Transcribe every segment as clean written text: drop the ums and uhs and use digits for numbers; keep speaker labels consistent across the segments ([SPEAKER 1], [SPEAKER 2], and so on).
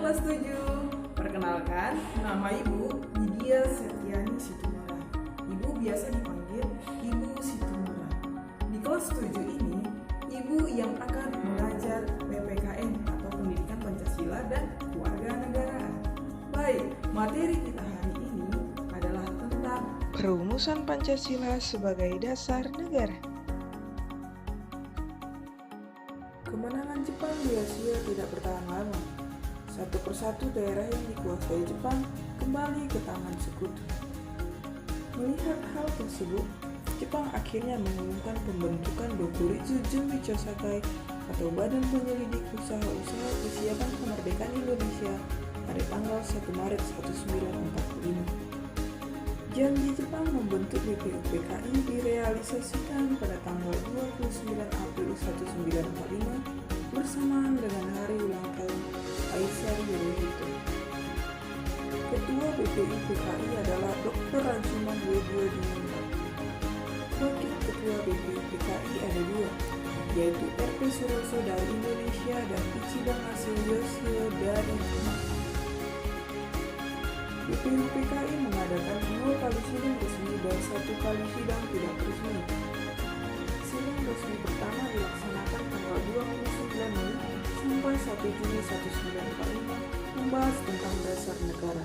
[SPEAKER 1] kelas 7. Perkenalkan, nama Ibu Widya Septiani Situmorang. Ibu biasa dipanggil Ibu Situmorang. Di kelas 7 ini, Ibu yang akan mengajar PPKN atau Pendidikan Pancasila dan Kewarganegaraan. Baik, materi kita hari ini adalah tentang
[SPEAKER 2] Perumusan Pancasila sebagai dasar negara.
[SPEAKER 1] kemenangan Jepang di Asia tidak bertahan lama. Satu persatu daerah yang dikuasai Jepang kembali ke tangan sekutu. Melihat hal tersebut, Jepang akhirnya mengumumkan pembentukan Dokuritsu Junbi Chosakai atau Badan Penyelidik Usaha-Usaha Persiapan Kemerdekaan Indonesia pada tanggal 1 Maret 1945. Janji Jepang membentuk BPUPKI direalisasikan pada tanggal 29 April 1945 bersamaan dengan hari ulang tahun Kaisar Hirohito. Ketua BPUPKI adalah Dr. Rajuman Weddiodiningrat. Wakil Ketua BPUPKI ada dua, yaitu R.P. Suroso dari Indonesia dan Ichiban Asil Yoshio dari Jepang. BPUPKI mengadakan 0 kali sidang resmi dan 1 kali sidang tidak resmi. Sidang resmi pertama dilaksanakan tanggal 29 Mei sampai 1 Juni 1945 membahas tentang dasar negara.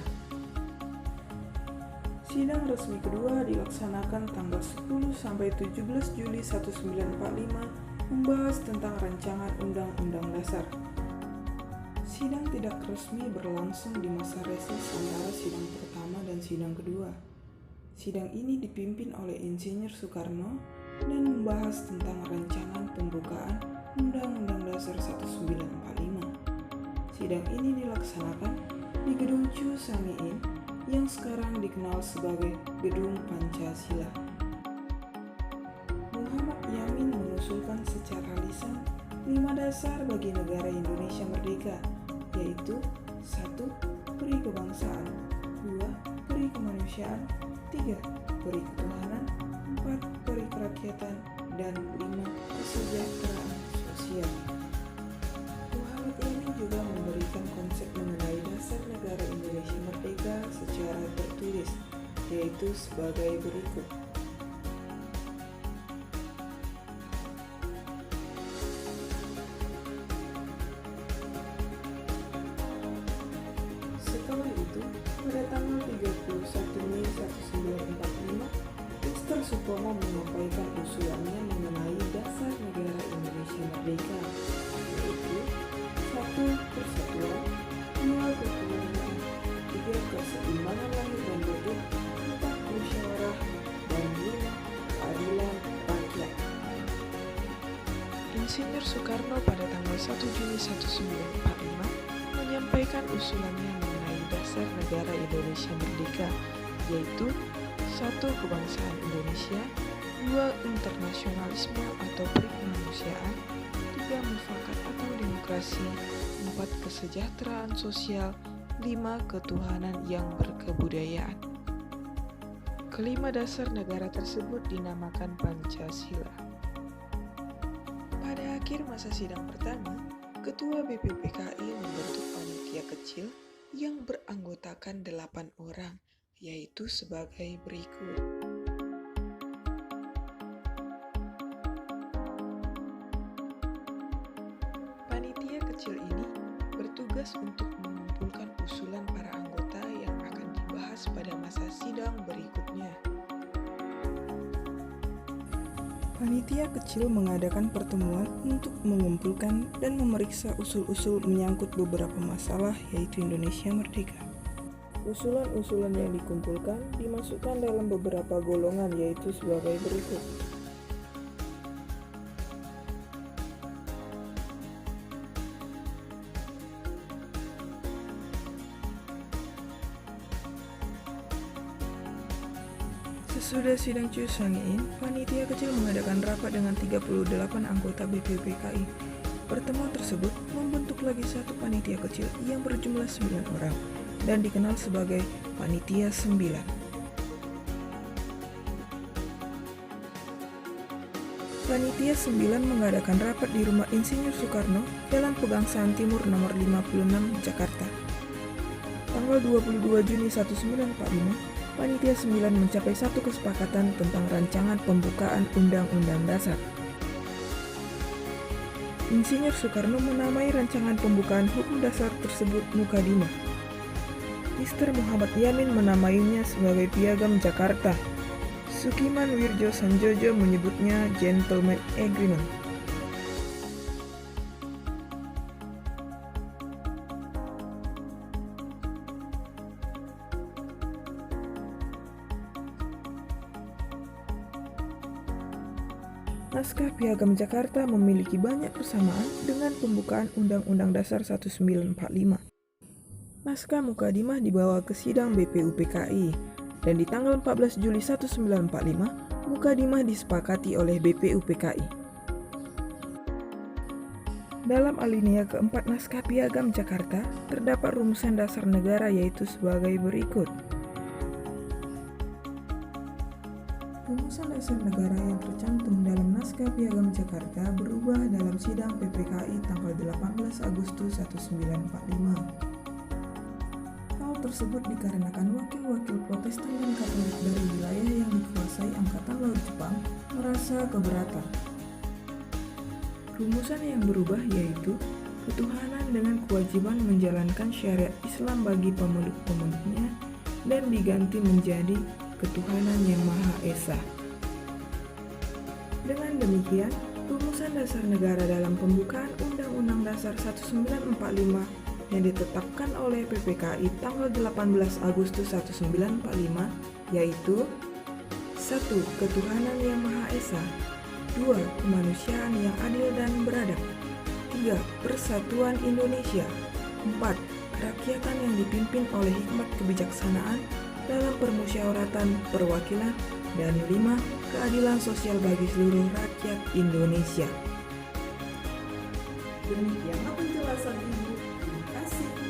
[SPEAKER 1] Sidang resmi kedua dilaksanakan tanggal 10 sampai 17 Juli 1945 membahas tentang rancangan Undang-Undang Dasar. Sidang tidak resmi berlangsung di masa reses antara sidang pertama dan sidang kedua. Sidang ini dipimpin oleh Insinyur Soekarno dan membahas tentang rancangan pembukaan Undang-Undang Dasar 1945. Sidang ini dilaksanakan di Gedung Chu Samiin yang sekarang dikenal sebagai Gedung Pancasila. Muhammad Yamin mengusulkan secara lisan 5 dasar bagi negara Indonesia merdeka, yaitu 1. Peri kebangsaan, 2. Peri kemanusiaan, 3. Peri ketuhanan, 4. Peri kerakyatan, dan 5. Kesejahteraan sosial. Muhammad Yamin juga memberikan konsep mengenai dasar negara Indonesia merdeka secara tertulis, yaitu sebagai berikut. Setelah itu, pada tanggal 31 Mei 1945, Mr. Supomo menyampaikan usulannya mengenai dasar negara Indonesia merdeka, yaitu 1. Persatuan, 2. Ketuhanan, 3. Keseimbangan lahir dan batin, 4. Musyawarah, dan 5. Keadilan rakyat.
[SPEAKER 2] Insinyur Soekarno pada tanggal 1 Juni 1945 menyampaikan usulannya mengenai dasar negara Indonesia merdeka, yaitu 1. Kebangsaan Indonesia, 2. Internasionalisme atau perikemanusiaan, 3. Mufakat atau demokrasi, 4. Kesejahteraan sosial, 5. Ketuhanan yang berkebudayaan. Kelima dasar negara tersebut dinamakan Pancasila. Pada akhir masa sidang pertama, Ketua BPUPKI membentuk panitia kecil yang beranggotakan 8 orang, yaitu sebagai berikut. Panitia kecil ini bertugas untuk mengumpulkan usulan para anggota yang akan dibahas pada masa sidang berikutnya.
[SPEAKER 1] Panitia kecil mengadakan pertemuan untuk mengumpulkan dan memeriksa usul-usul menyangkut beberapa masalah, yaitu Indonesia merdeka. Usulan-usulan yang dikumpulkan dimasukkan dalam beberapa golongan, yaitu sebagai berikut. Sesudah sidang Chu Samiin, panitia kecil mengadakan rapat dengan 38 anggota BPUPKI. Pertemuan tersebut membentuk lagi satu panitia kecil yang berjumlah 9 orang dan dikenal sebagai Panitia 9. Panitia 9 mengadakan rapat di rumah Insinyur Soekarno, Jalan Pegangsaan Timur nomor 56, Jakarta. Tanggal 22 Juni 1945, Panitia 9 mencapai satu kesepakatan tentang rancangan pembukaan Undang-Undang Dasar. Insinyur Soekarno menamai rancangan pembukaan hukum dasar tersebut Mukadimah. Mr. Muhammad Yamin menamainya sebagai Piagam Jakarta. Sukiman Wirjo Sanjojo menyebutnya Gentleman Agreement. Naskah Piagam Jakarta memiliki banyak persamaan dengan pembukaan Undang-Undang Dasar 1945. Naskah Mukadimah dibawa ke sidang BPUPKI, dan di tanggal 14 Juli 1945, Mukadimah disepakati oleh BPUPKI. Dalam alinea keempat naskah Piagam Jakarta, terdapat rumusan dasar negara yaitu sebagai berikut. Rumusan dasar negara yang tercantum dalam naskah Piagam Jakarta berubah dalam sidang PPKI tanggal 18 Agustus 1945. Hal tersebut dikarenakan wakil-wakil Protestan dan Katolik dari wilayah yang dikuasai Angkatan Laut Jepang merasa keberatan. Rumusan yang berubah yaitu ketuhanan dengan kewajiban menjalankan syariat Islam bagi pemeluk-pemeluknya dan diganti menjadi ketuhanan yang Maha Esa. Dengan demikian, rumusan dasar negara dalam pembukaan Undang-Undang Dasar 1945 yang ditetapkan oleh PPKI tanggal 18 Agustus 1945 yaitu 1. Ketuhanan yang Maha Esa. 2. Kemanusiaan yang adil dan beradab. 3. Persatuan Indonesia. 4. Kerakyatan yang dipimpin oleh hikmat kebijaksanaan dalam permusyawaratan perwakilan, dan 5. Keadilan sosial bagi seluruh rakyat Indonesia. Demikianlah penjelasan Ibu. Terima kasih.